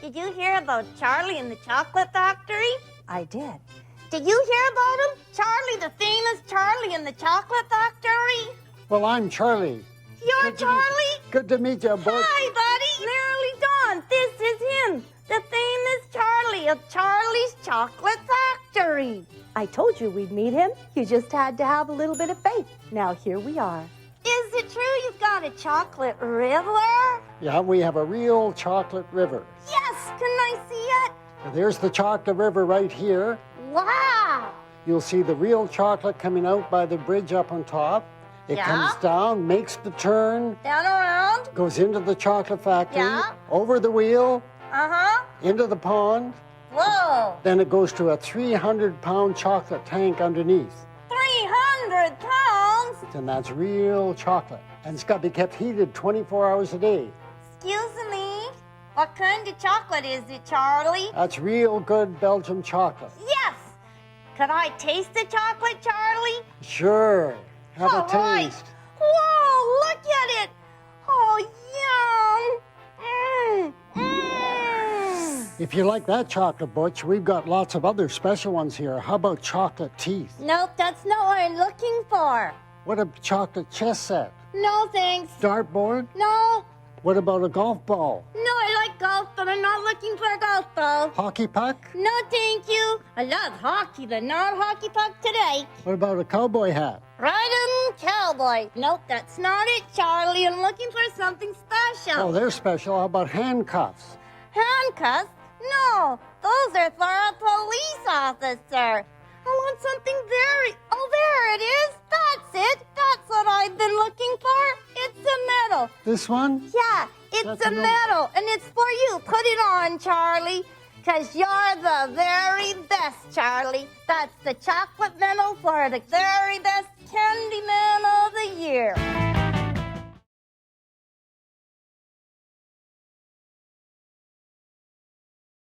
Did you hear about Charlie and the chocolate factory? I did. Did you hear about him? Charlie, the famous Charlie and the chocolate factory? Well, I'm Charlie. You're Charlie? Good to meet you, Butch. Hi, buddy. Maralee Dawn. This is him, the famous Charlie of Charlie's Chocolate Factory. I told you we'd meet him. You just had to have a little bit of faith. Now here we are. Is it true you've got a chocolate river? Yeah, we have a real chocolate river. Yes, can I see it? There's the chocolate river right here. Wow. You'll see the real chocolate coming out by the bridge up on top. It Yeah. comes down, makes the turn, Down around? goes into the chocolate factory, Yeah. over the wheel, Uh-huh. into the pond. Whoa. Then it goes to a 300-pound chocolate tank underneath. 300 pounds? And that's real chocolate. And it's got to be kept heated 24 hours a day. Excuse me. What kind of chocolate is it, Charlie? That's real good Belgian chocolate. Yes. Could I taste the chocolate, Charlie? Sure. Have a All right. taste. Whoa, look at it. Oh, yum. If you like that chocolate, Butch, we've got lots of other special ones here. How about chocolate teeth? Nope, that's not what I'm looking for. What a chocolate chess set? No, thanks. Dartboard? No. What about a golf ball? No, I like golf, but I'm not looking for a golf ball. Hockey puck? No, thank you. I love hockey, but not hockey puck today. What about a cowboy hat? Ride 'em, cowboy. Nope, that's not it, Charlie. I'm looking for something special. Oh, they're special. How about handcuffs? Handcuffs? No, those are for a police officer. I want something very... Oh, there it is. That's it. That's what I've been looking for. It's a medal. This one? Yeah, it's That's a a medal. medal, and it's for you. Put it on, Charlie, because you're the very best, Charlie. That's the chocolate medal for the very best candy man of the year.